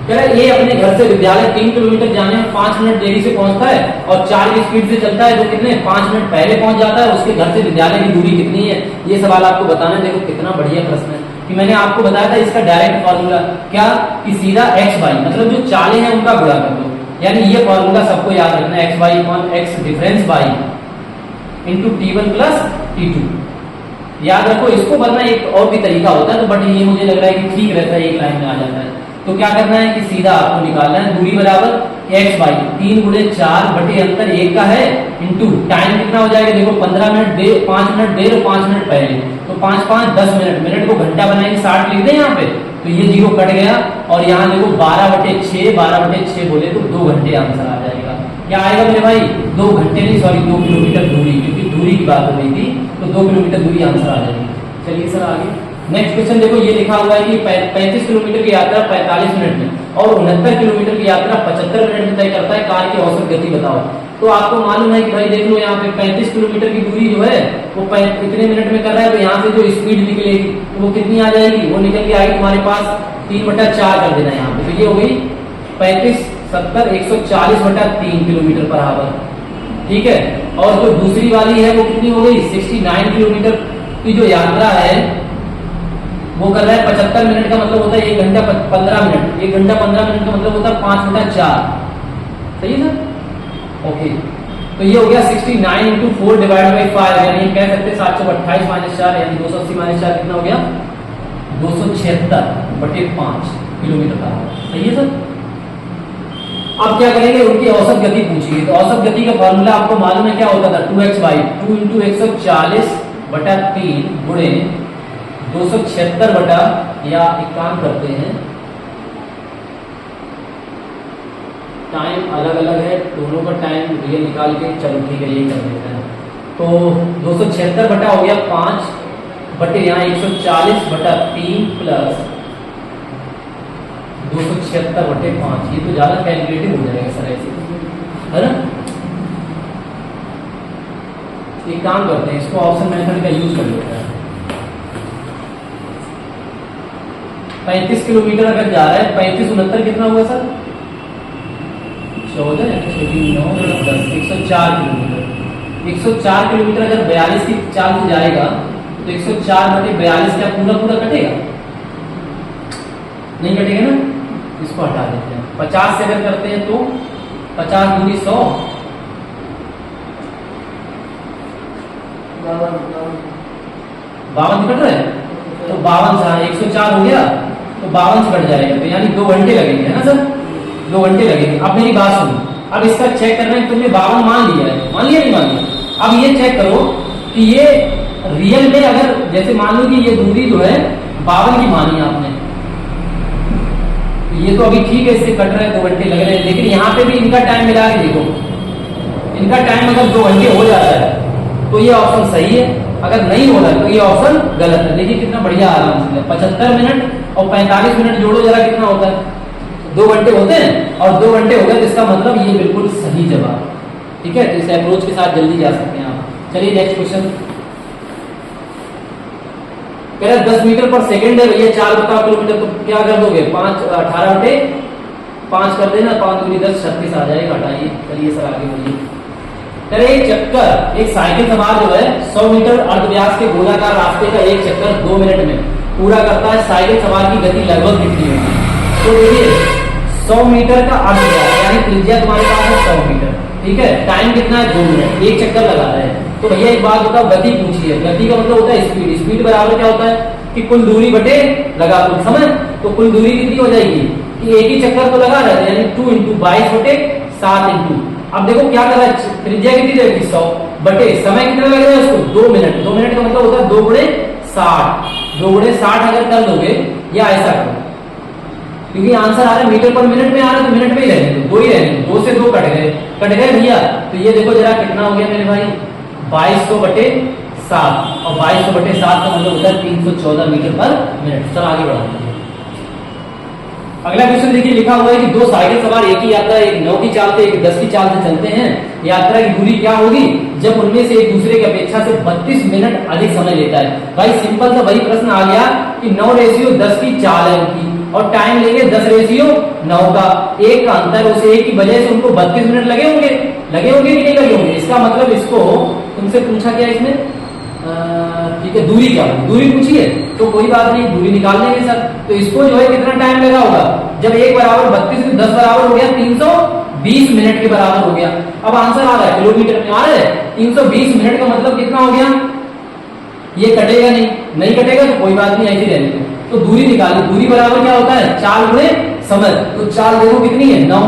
कह रहा है ये अपने घर से विद्यालय 3 किलोमीटर जाने में 5 मिनट देरी से पहुंचता है, और 4 की स्पीड से चलता है, तो कितने 5 मिनट पहले पहुंच जाता है। उसके घर से विद्यालय की दूरी कितनी है? ये सवाल आपको बताना है। देखो कितना बढ़िया प्रश्न है। कि मैंने आपको बताया था इसका डायरेक्ट फॉर्मूला क्या, कि सीधा एक्स वाई मतलब जो चालें हैं उनका गुणा कर दो, यानी ये फॉर्मूला सबको याद रखना, X Y upon X difference Y into T1 plus T2। याद रखो, इसको बनना एक और भी तरीका होता है, तो बट ये मुझे लग रहा है कि ठीक रहता है, एक लाइन में आ जाता है। तो क्या करना है कि सीधा आपको निकालना है दूरी बराबर एक्स वाई 3 गुणे 4 बटे अंतर 1 का है इंटू टाइम कितना हो जाएगा, देखो 15 मिनट दे, 5 मिनट देर और 5 मिनट पहले, तो 5 5 10 मिनट, मिनट को घंटा बनाएंगे 60 लिख दें यहाँ पे, तो ये 0 कट गया और यहाँ देखो 12/6 बोले तो 2 घंटे आंसर आ जाएगा। क्या आएगा मेरे भाई, 2 घंटे नहीं सॉरी 2 किलोमीटर दूरी, क्योंकि दूरी की बात हो रही थी, तो 2 किलोमीटर दूरी आंसर आ जाएगी। चलिए सर आगे नेक्स्ट क्वेश्चन देखो, ये लिखा हुआ है कि 35 किलोमीटर की यात्रा 45 मिनट में और 69 किलोमीटर की यात्रा 75 मिनट में तय करता है, कार की औसत गति बताओ। तो आपको मालूम है कि भाई देख लो यहाँ पे 35 किलोमीटर की दूरी जो है वो इतने मिनट में कर रहा है, तो यहाँ से जो स्पीड निकलेगी तो वो कितनी आ जाएगी, वो निकल के आएगी तुम्हारे पास 3/4 कर देना यहाँ पे, तो ये हो गई 35 70 140/3 किलोमीटर पर आवर, ठीक है। और जो दूसरी वाली है वो कितनी हो गई, 69 किलोमीटर की जो यात्रा है वो कर रहा है 75 मिनट का मतलब होता है 1 घंटा 15 मिनट, 1 घंटा 15 मिनट का मतलब होता है 5/4, सही है सर, ओके। तो ये हो गया 69 इंटू 4 डिवाइड बाई 5, यानी कह सकते हैं 728 माइनस 4 यानी 280 माइनस 4 कितना हो गया, 276/5 किलोमीटर का, सही है सर। अब क्या करेंगे, उनकी औसत गति पूछिए, तो औसत गति का फॉर्मूला आपको मालूम है क्या होता था, 2x बाई 2 इंटू 140/3 गुणे 276 बटा, या एक काम करते हैं टाइम अलग अलग है, दोनों का टाइम रियल निकाल के, चलो ठीक है ये कर देते हैं। तो 276 बटा हो गया 5 बटे यहाँ 140/3 प्लस 276/5, ये तो ज्यादा कैलकुलेटिव हो जाएगा सर ऐसे, है ना। एक काम करते हैं, इसको ऑप्शन मेथड का यूज कर लेते हैं। 35 किलोमीटर अगर जा रहा है, 35 69 कितना हुआ सर, 14 9 10 104 किलोमीटर, 104 किलोमीटर अगर 42 की चाल से जाएगा तो 104/42 क्या पूरा पूरा कटेगा, नहीं कटेगा ना, इसको हटा देते हैं। 50 से अगर करते हैं तो 50 दूनी 100, 52 कट रहा है, तो 52 से 104 हो गया तो 52 से कट जाएगा, तो यानी 2 घंटे लगेंगे, है ना सर, 2 घंटे लगेंगे। अब मेरी बात सुनो, अब इसका चेक करना है, तुमने 52 मान लिया है, मान लिया नहीं मान लिया, अब ये चेक करो कि ये रियल में अगर जैसे मान लो कि ये दूरी जो है 52 की मानी आपने, तो ये तो अभी ठीक है, इससे कट रहे हैं 2 घंटे लग रहे हैं, लेकिन यहाँ पे भी इनका टाइम मिला के देखो, इनका टाइम अगर 2 घंटे हो जाता है तो ये ऑप्शन सही है, अगर नहीं हो रहा है तो ये ऑप्शन गलत है। देखिए कितना बढ़िया आराम से 75 मिनट और 45 मिनट जोड़ो जरा कितना होता है, 2 घंटे होते हैं और 2 घंटे हो गए, तो इसका मतलब ये बिल्कुल सही जवाब, ठीक है। तो इस अप्रोच के साथ जल्दी जा सकते हैं आप। चलिए नेक्स्ट क्वेश्चन, कह रहा 10 मीटर पर सेकंड है भैया, 4 बताओ किलोमीटर, तो क्या कर दोगे, 18/5 कर देना, 5 दूनी 10 36 आ जाएगा, हटाइए। चलिए सर आगे बढ़िए। एक चक्कर एक साइकिल सवार जो है 100 मीटर अर्धव्यास के गोलाकार रास्ते का एक चक्कर 2 मिनट में पूरा करता है, साइकिल सवार की गति लगभग कितनी होगी। तो देखिए 100 मीटर का अर्धव्यास यानी त्रिज्या तुम्हारे पास है 100 मीटर, ठीक है, टाइम कितना है 2 मिनट, एक चक्कर लगा रहा है। तो भैया एक बात बताओ, गति पूछी है, गति का मतलब होता है स्पीड, स्पीड बराबर क्या होता है कि कुल दूरी बटे लगा दो, समझ, तो कुल दूरी कितनी हो जाएगी कि एक ही चक्कर तो लगा रहे थे, यानी 2 × 22/7 इंटू, अब देखो क्या कर रहा है, त्रिज्या कितनी रहेगी 100 बटे समय कितना लग रहा है उसको 2 मिनट, 2 मिनट का मतलब होता है 2 × 60, 2 × 60 अगर कर दोगे या ऐसा करो, क्योंकि आंसर आ रहा है मीटर पर मिनट में आ रहा है, तो मिनट में ही रहेंगे, 2 ही रहेंगे, 2 से 2 कट गए भैया। तो ये देखो जरा कितना हो गया मेरे भाई 2200/7, और 2200/7 का मतलब होता है 314 मीटर पर मिनट। चलो आगे बढ़ाते हैं। अगला क्वेश्चन देखिए, लिखा हुआ है कि 2 साइकिल सवार एक ही यात्रा, एक 9 की चाल से एक 10 की चाल से चलते हैं, यात्रा की दूरी क्या होगी जब उनमें से एक दूसरे की अपेक्षा से 32 मिनट अधिक समय लेता है। भाई सिंपल सा वही प्रश्न आ गया कि 9:10 की चाल है उनकी और टाइम लेंगे 10:9 का, एक का अंतर, उस एक की वजह से उनको 32 मिनट लगे होंगे कि नहीं लगे होंगे। इसका मतलब इसको तुमसे पूछा गया इसमें ठीक है, दूरी क्या होगी, दूरी पूछिए तो कोई बात नहीं, दूरी निकाल लेंगे सर। तो इसको जो है कितना टाइम लगा होगा, जब 1 बराबर 32 में 10 बराबर हो गया 320 मिनट के बराबर हो गया। अब आंसर आ रहा है किलोमीटर में, आ रहा है 320 मिनट का मतलब कितना हो गया, ये कटेगा नहीं कटेगा तो कोई बात नहीं, ऐसे रहने दो। तो दूरी निकाली, दूरी बराबर क्या होता है 4 गुणे समय, तो 4 देखो कितनी है 9,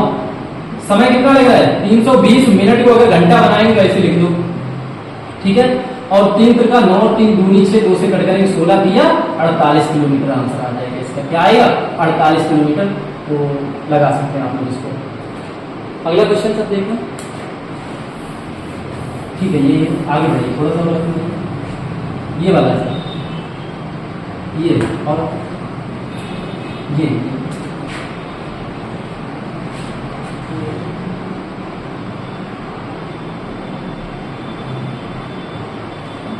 समय कितना लग रहा है 320 मिनट को अगर घंटा बनाएंगे तो ऐसे लिख दो, ठीक है। और 3 का 9 और 3 दूनी 6, 2 से कट करेंगे 16 दिया 48 किलोमीटर आंसर आ जाएगा इसका, क्या आएगा 48 किलोमीटर। तो लगा सकते हैं आप लोग इसको। अगला क्वेश्चन सर देखो, ठीक है, ये आगे बढ़िए थोड़ा सा, ये वाला सर, ये और ये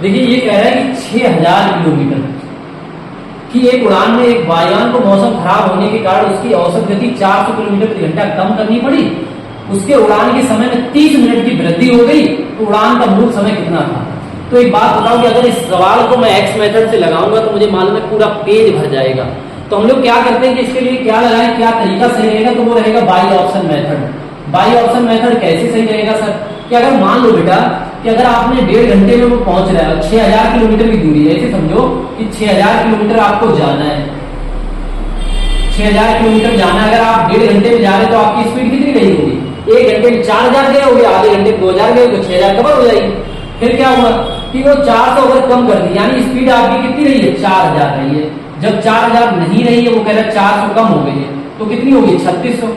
देखिए, ये कह रहा है कि 6000 किलोमीटर की एक उड़ान में एक वायुयान को मौसम खराब होने के कारण उसकी औसत गति 400 किलोमीटर प्रति घंटा कम करनी पड़ी। उसके उड़ान के समय में 30 मिनट की वृद्धि हो गई, तो उड़ान का मूल समय कितना था। तो एक बात बताओ कि अगर इस सवाल को मैं एक्स मेथड से लगाऊंगा तो मुझे मालूम है पूरा पेज भर जाएगा। तो हम लोग क्या करते हैं कि इसके लिए क्या लगाएं, क्या तरीका सही रहेगा, तो वो रहेगा by option method. By option method कैसे सही रहेगा सर, कि अगर मान लो बेटा कि अगर आपने 1.5 घंटे में वो पहुंच रहा है, 6000 किलोमीटर की दूरी है, ऐसे समझो कि 6000 किलोमीटर आपको जाना है, 6000 किलोमीटर जाना है। अगर आप 1.5 घंटे में जा रहे हैं तो आपकी स्पीड कितनी गई होगी, 1 घंटे में 4000 गए होगी, आधे घंटे में 2000 गए तो 6000 कवर हो जाएगी। फिर क्या हुआ कि वो 400 अगर कम कर दी, यानी स्पीड आपकी कितनी रही है 4000 रही है। जब 4000 नहीं रही है, वो कह रहा है 400 कम हो गई है, तो कितनी होगी 3600।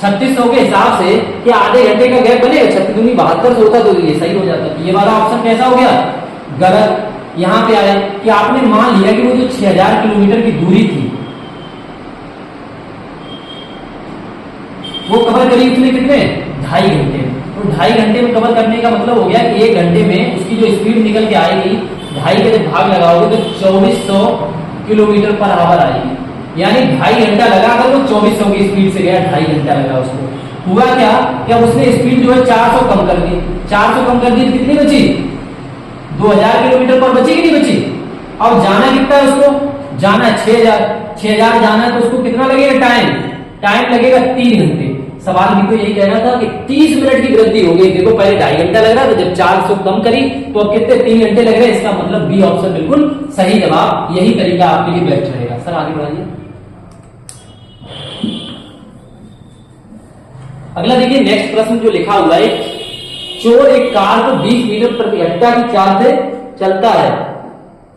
3600 के हिसाब से कि आधे घंटे का गैप बनेगा, 36 दूनी 72 होता तो ये सही हो जाता। ये वाला ऑप्शन कैसा हो गया, गलत। यहां पे आया कि आपने मान लिया कि वो जो 6000 किलोमीटर की दूरी थी वो कवर करी उसने कितने 2.5 घंटे में। तो 2.5 घंटे में कवर करने का मतलब हो गया कि 1 घंटे में उसकी जो स्पीड निकल के आएगी, 2.5 के जब भाग लगाओगे तो 2400 किलोमीटर पर आवर आएगी। यानी 2.5 घंटा लगा, अगर वो 2400 की स्पीड से गया, 2.5 घंटा लगा उसको। हुआ क्या उसने स्पीड जो है 400 कम कर दी, 400 कम कर दी तो कितनी बची 2000 किलोमीटर पर बची कि नहीं बची। अब जाना कितना है उसको, जाना 6000 जाना है, तो उसको कितना लगेगा टाइम लगेगा 3 घंटे। सवाल भी तो यही कहना था कि 30 मिनट की वृद्धि हो गई। देखो पहले 2.5 घंटा लग रहा था, जब 400 कम करी तो अब कितने 3 घंटे लग रहे हैं। इसका मतलब बी ऑप्शन बिल्कुल सही जवाब, यही तरीका आपके लिए बेस्ट रहेगा। सर आगे बढ़ाइए। अगला देखिए, नेक्स्ट प्रश्न जो लिखा हुआ है, चोर एक कार को 20 मीटर प्रति घंटा की चाल से चलता है।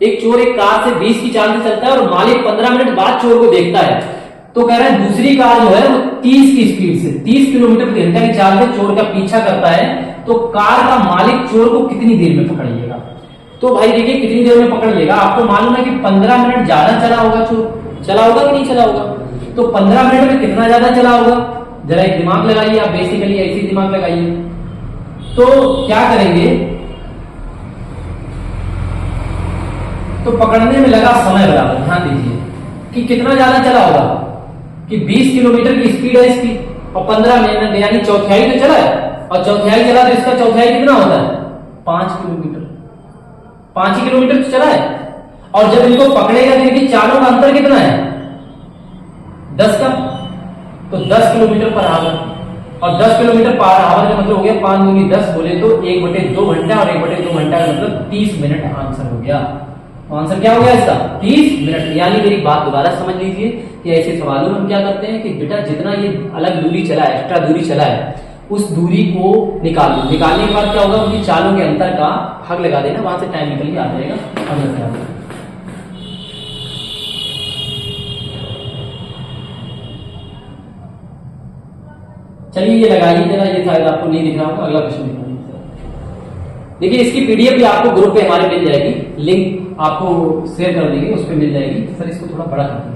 एक चोर एक कार से 20 की चाल से चलता है और मालिक 15 मिनट बाद चोर को देखता है। तो कह रहा है दूसरी कार जो है वो 30 की स्पीड से 30 किलोमीटर प्रति घंटा की चाल से चोर का पीछा करता है, तो कार का मालिक चोर को कितनी देर में पकड़ लेगा। तो भाई देखिए कितनी देर में पकड़ लेगा, आपको मालूम है कि 15 मिनट ज्यादा चला होगा, चोर चला होगा कि नहीं चला होगा। तो 15 मिनट में कितना ज्यादा चला होगा, जरा एक दिमाग लगाइए आप, बेसिकली ऐसे ही दिमाग लगाइए। तो क्या करेंगे, तो पकड़ने में लगा समय बराबर, ध्यान दीजिए कि कितना ज्यादा चला होगा कि 20 किलोमीटर की स्पीड है इसकी और 15 मिनट यानी चौथाई तो चला है, और चौथाई चला तो इसका चौथाई कितना होता है 5 किलोमीटर, 5 ही किलोमीटर तो चला है। और जब इनको पकड़ेगा तो इनकी चालों का अंतर कितना है 10 का, तो 10 किलोमीटर पर आवर, और 10 किलोमीटर पर आवर का मतलब हो गया 5 दूनी 10 बोले तो 1/2 घंटा, और 1/2 घंटा का मतलब 30 मिनट आंसर हो गया। तो आंसर क्या हो गया इसका 30 मिनट। यानी मेरी बात दोबारा समझ लीजिए कि ऐसे सवालों में हम क्या करते हैं कि बेटा जितना ये अलग दूरी चला है, एक्स्ट्रा दूरी चला है, उस दूरी को निकाल लो। निकालने के बाद क्या होगा, उनकी चालों के अंतर का भाग लगा देना, वहां से टाइम निकल के आ जाएगा। चलिए ये लगाइए जरा, ये शायद आपको नहीं दिख रहा होगा। अगला क्वेश्चन दिखाइए। देखिए इसकी पीडीएफ भी आपको ग्रुप पे हमारे मिल जाएगी, लिंक आपको शेयर कर देंगे, उस पर मिल जाएगी। सर इसको थोड़ा बड़ा कर दीजिए,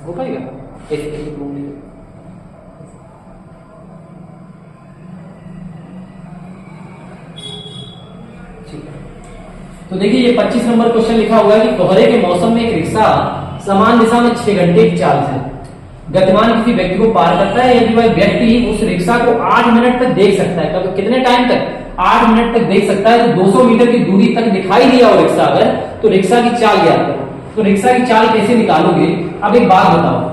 हो पाएगा तो देखिए ये 25 नंबर क्वेश्चन लिखा हुआ है कि कोहरे के मौसम में एक रिक्शा समान दिशा में 6 घंटे की चाल से गतिमान किसी व्यक्ति को पार करता है, यदि वह व्यक्ति उस रिक्शा को 8 मिनट तक देख सकता है। कब, कितने टाइम तक 8 मिनट तक देख सकता है, तो 200 मीटर की दूरी तक दिखाई दिया हो रिक्शा अगर, तो रिक्शा की चाल ज्ञात करो। तो रिक्शा की चाल कैसे निकालोगे? अब एक बात बताओ,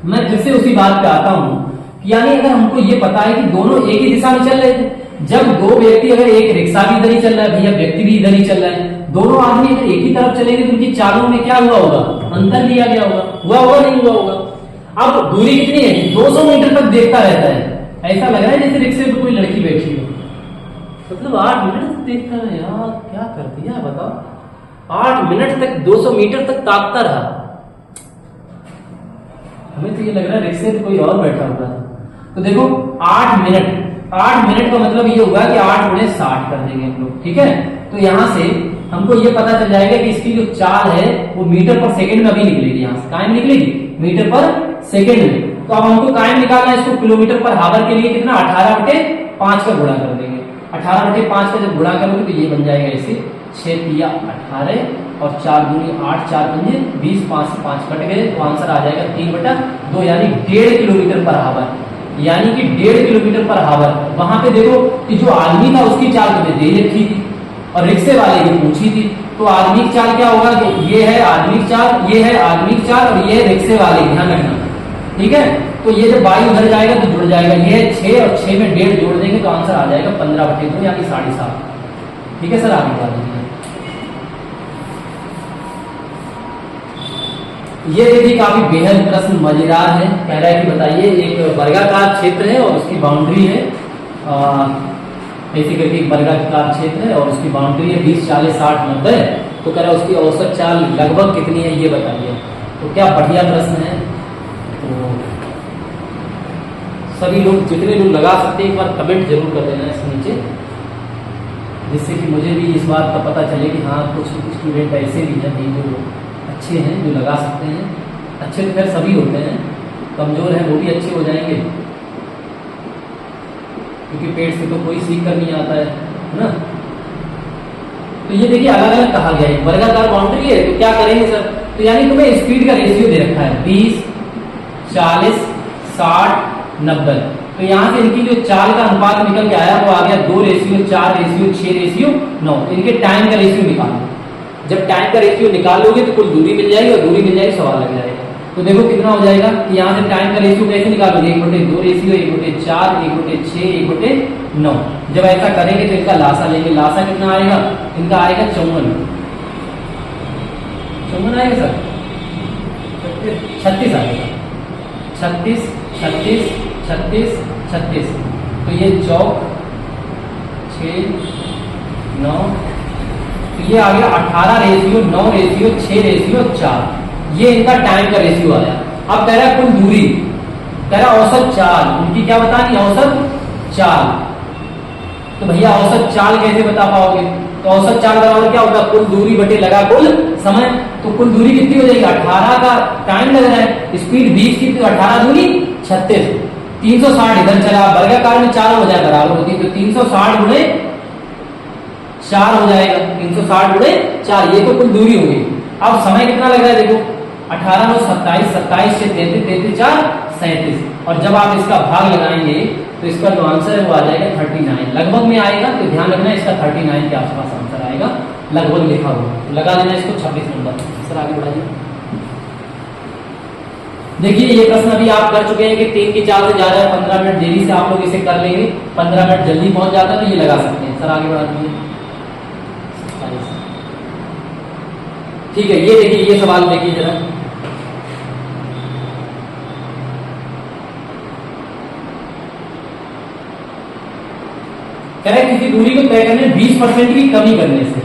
मैं फिर से उसी बात पे आता हूं, यानी अगर हमको ये पता है कि दोनों एक ही दिशा में चल रहे थे, जब दो व्यक्ति, अगर एक रिक्शा भी इधर ही चल रहा है भैया, व्यक्ति भी इधर ही चल रहा है, दोनों आदमी अगर एक ही तरफ चलेंगे तो उनकी चालों में क्या हुआ होगा? अंतर लिया गया होगा। हुआ होगा नहीं हुआ होगा? अब दूरी कितनी है? 200 मीटर तक देखता रहता है। ऐसा लग रहा है जैसे रिक्शे पे कोई लड़की बैठी हो, मतलब 8 मिनट तक देखता है। यार क्या कर दिया बताओ, 8 मिनट तक 200 मीटर तक ताकता रहा। हमें तो ये लग रहा है रिक्शे पे कोई और बैठा हुआ है। तो देखो 8 मिनट का मतलब ये होगा कि 8 गुणे 60 कर देंगे हम लोग, ठीक है। तो यहां से हमको ये पता चल जाएगा कि इसकी जो चाल है वो मीटर पर सेकंड में अभी निकलेगी, यहां से कायम निकलेगी मीटर पर सेकंड में। तो अब हमको कायम निकालना है, इसको किलोमीटर पर हावर के लिए कितना 18/5 का गुणा कर देंगे। 18/5 का जब गुणा करोगे तो ये बन जाएगा ऐसे, 6 तिया 18 और 4 दूनी 8, 4 पंजे 20, 5 से 5 कट गए, तो आंसर आ जाएगा 3/2, यानी 1.5 किलोमीटर पर हावर, यानी कि 1.5 किलोमीटर पर हावर। वहां पे देखो कि जो आदमी था उसकी चाल तुम्हें दे रखी थी और रिक्शे वाले की पूछी थी, तो आदमी की चाल क्या होगा कि ये है आदमी की चाल, ये है आदमी की चाल और ये है रिक्शे वाले, ध्यान रखना, ठीक है। तो ये जब बाई उधर जाएगा तो जुड़ जाएगा, ये 6 और 6 में 1.5 जोड़ देंगे तो आंसर आ जाएगा 15/2 यानी 7.5। ठीक है सर, आगे बढ़ा दीजिए। ये देखिए काफी बेहद प्रश्न मजेदार है। कह रहा है कि बताइए एक वर्गाकार क्षेत्र है और उसकी बाउंड्री है, ऐसे करके एक वर्गाकार क्षेत्र है और उसकी बाउंड्री है 20, 40, 60, 90। तो कह रहा है उसकी औसत चाल लगभग कितनी है ये बताइए। तो क्या बढ़िया प्रश्न है। तो सभी लोग, जितने लोग लगा सकते हैं, एक बार कमेंट जरूर कर देना इस नीचे, जिससे कि मुझे भी इस बात का पता चले कि हाँ कुछ स्टूडेंट ऐसे भी हैं जो अच्छे हैं, जो लगा सकते हैं। अच्छे तो खैर सभी होते हैं, कमजोर हैं वो भी अच्छे हो जाएंगे, क्योंकि पेट से तो कोई सीख कर नहीं आता है ना। तो ये देखिए अलग अलग कहा गया है, वर्गाकार बाउंड्री है तो क्या करेंगे सर, तो यानी तुम्हें स्पीड का रेशियो दे रखा है 20, 40, 60, 90। तो यहाँ से इनकी जो चाल का अनुपात निकल के आया वो आ गया 2:4:6:9। इनके टाइम का रेशियो निकालो, जब टाइम का रेशियो निकाल लोगे तो कुल दूरी मिल जाएगी और दूरी मिल जाएगी, सवाल लग जाएगा। तो देखो कितना हो जाएगा कि यहाँ से टाइम का रेशियो कैसे निकालोगे, 1/2 रेशियो 1/4, 1/6, 1/9। जब ऐसा करेंगे तो इनका लासा लेंगे, लासा कितना आएगा, इनका आएगा 54 आएगा सर, 36 आएगा, 36, 36, 36, 36। तो ये 4, 6, 9, तो ये आ गया 18:9:6:4। ये इनका टाइम का रेशियो आया। अब कह रहा है कुल दूरी, कह रहा औसत चाल, उनकी क्या बतानी, औसत चाल। तो भैया औसत चाल कैसे बता पाओगे, तो औसत चाल बराबर क्या होगा, कुल दूरी बटे लगा कुल समय। तो कुल दूरी कितनी हो जाएगी, 18 का टाइम लग रहा है, स्पीड 20 की, तो 18 दूनी 36, 360 इधर चला, वर्गाकार में 4 हो जाए बराबर होती, तो 360 गुणे 4 हो जाएगा, 360 गुणे 4, ये तो कुल दूरी होगी। अब समय कितना लग रहा है देखो, 18 9 27, 27 से 33, 33 4 37। और जब आप इसका भाग लगाएंगे तो इसका जो आंसर है वो आ जाएगा 39, लगभग में आएगा। तो ध्यान रखना इसका 39 के आसपास आंसर आएगा, लगभग लिखा हुआ, तो लगा देना इसको 26 नंबर। सर आगे बढ़ाइए। देखिए ये प्रश्न अभी आप कर चुके हैं कि 3 की चाल से ज्यादा है, 15 मिनट देरी से आप लोग इसे कर लेंगे, 15 मिनट जल्दी पहुंच जाता है तो ये लगा सकते हैं। सर आगे बढ़ा दीजिए। ठीक है, ये देखिए ये सवाल देखिए जरा, कह रहे किसी दूरी को तय करने 20% की कमी करने से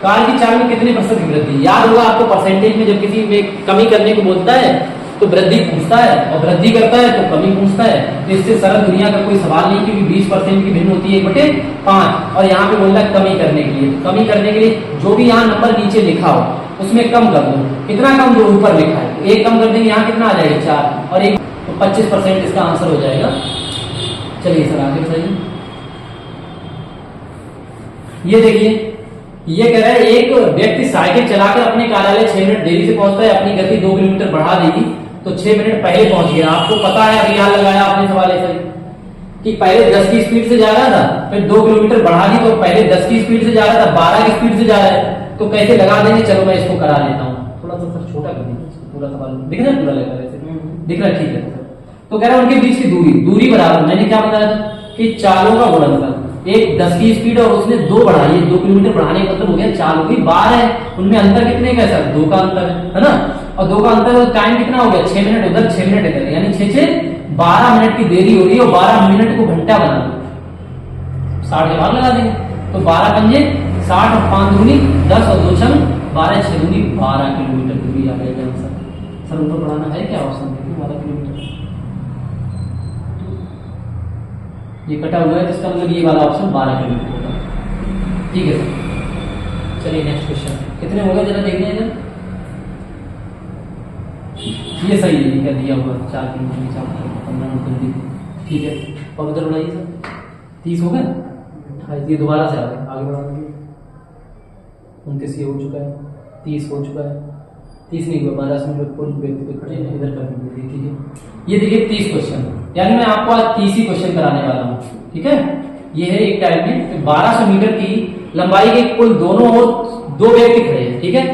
कार की चाल में कितने % की वृद्धि। याद होगा आपको परसेंटेज में जब किसी में कमी करने को बोलता है तो वृद्धि पूछता है, और वृद्धि करता है तो कमी पूछता है। तो इससे सरल दुनिया का कोई सवाल नहीं, क्योंकि 20% की भिन्न होती है 1/5, और यहाँ पे बोल रहा है कमी करने के लिए। तो कमी करने के लिए जो भी यहाँ नंबर नीचे लिखा हो उसमें कम कर दो, कितना कम, जो ऊपर लिखा है, तो 1 कम कर देंगे, यहाँ कितना आ जाएगा 4 और 1, तो 25% इसका आंसर हो जाएगा। चलिए सर आगे बताइए। ये देखिए ये कह रहा है एक व्यक्ति साइकिल चलाकर अपने कार्यालय 6 मिनट देरी से पहुंचता है, अपनी गति 2 किलोमीटर बढ़ा देगी तो 6 मिनट पहले पहुंच गया। आपको पता है, अभी यहां लगाया आपने सवाल ऐसा कि कि पहले 10 की स्पीड से जा रहा था, फिर 2 किलोमीटर बढ़ा दी तो पहले 10 की स्पीड से जा रहा था 12 की स्पीड से जा रहा है, तो कैसे लगा देंगे? चलो मैं इसको करा लेता हूँ। थोड़ा सा सर छोटा कर दीजिए, पूरा सवाल दिख रहा है, पूरा लग रहा है, दिख रहा है, ठीक है। तो कह रहा है उनके बीच की दूरी बराबर, मैंने क्या बताया था कि चालों का गुणनफल, एक 10 की स्पीड और उसने 2 बढ़ाई, 2 किलोमीटर बढ़ाने का मतलब हो गया 4 होगी 12 है, उनमें अंतर कितने का है सर? 2 का अंतर है ना। और 2 का अंतर, टाइम कितना हो गया? 6 मिनट उधर 6 मिनट इधर, यानी 6 12 मिनट की देरी हो रही है और 12 मिनट को घंटा बना दो, 60 के बाद लगा देंगे तो 12 पंजे 60 और 5 दूनी 10 और 2 छंग 12, 6 दूनी 12 किलोमीटर दूरी आ गई आंसर। सर ऊपर बढ़ाना है क्या ऑप्शन? देखिए 12 किलोमीटर ये कटा हुआ है, जिसका मतलब ये वाला ऑप्शन 12 किलोमीटर होगा। ठीक है सर, चलिए नेक्स्ट क्वेश्चन कितने हो गए जरा देखने हैं। ये सही है, क्या दिया हुआ 4 किलोमीटर 15 मिनट, ठीक है। और उधर बढ़ाइए सर, 30 हो गए, ये दोबारा से आगे बढ़ा देंगे। 29 ये हो चुका है, 30 हो चुका है, 30 नहीं हुआ, 12 मिनट कुल व्यक्ति पे खड़े हैं, इधर कर देंगे। ठीक है, ये देखिए 30 क्वेश्चन, यानी मैं आपको आज 30 ही क्वेश्चन कराने वाला हूँ। ठीक है, ये है एक टाइम में 1200 मीटर की लंबाई के कुल दोनों ओर 2 व्यक्ति खड़े हैं। ठीक है,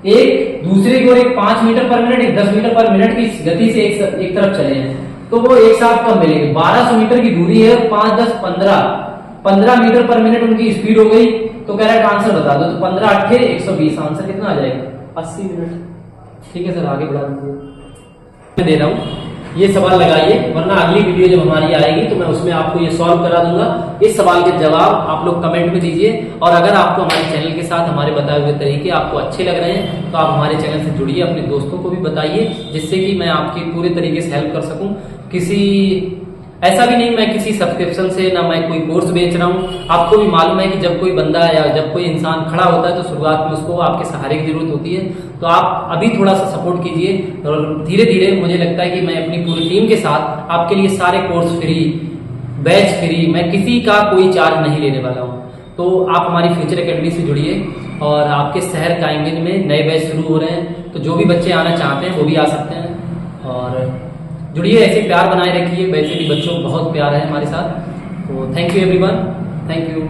एक दूसरे की ओर एक 5 मीटर पर मिनट, एक 10 मीटर पर मिनट की गति से एक तरफ चले हैं, तो वो एक साथ कब मिलेंगे? 1200 मीटर की दूरी है, 5 10 15 मीटर पर मिनट उनकी स्पीड हो गई, तो कह रहा है आंसर बता दो। तो 15 8 120, आंसर कितना आ जाएगा? 80 मिनट। ठीक है सर, आगे बढ़ा दीजिए। मैं दे रहा हूँ, ये सवाल लगाइए, वरना अगली वीडियो जब हमारी आएगी तो मैं उसमें आपको ये सॉल्व करा दूंगा। इस सवाल के जवाब आप लोग कमेंट में दीजिए, और अगर आपको हमारे चैनल के साथ हमारे बताए हुए तरीके आपको अच्छे लग रहे हैं तो आप हमारे चैनल से जुड़िए, अपने दोस्तों को भी बताइए, जिससे कि मैं आपकी पूरे तरीके से हेल्प कर सकूं। ऐसा भी नहीं मैं किसी सब्सक्रिप्शन से, ना मैं कोई कोर्स बेच रहा हूँ। आपको भी मालूम है कि जब कोई बंदा या जब कोई इंसान खड़ा होता है तो शुरुआत में उसको आपके सहारे की जरूरत होती है, तो आप अभी थोड़ा सा सपोर्ट कीजिए, और धीरे धीरे मुझे लगता है कि मैं अपनी पूरी टीम के साथ आपके लिए सारे कोर्स फ्री, बैच फ्री, मैं किसी का कोई चार्ज नहीं लेने वाला हूँ। तो आप हमारी फ्यूचर एकेडमी से जुड़िए, और आपके शहर कायमगंज में नए बैच शुरू हो रहे हैं, तो जो भी बच्चे आना चाहते हैं वो भी आ सकते हैं। और जुड़िए, ऐसे प्यार बनाए रखिए, वैसे भी बच्चों को बहुत प्यार है हमारे साथ। तो thank you everyone, thank you.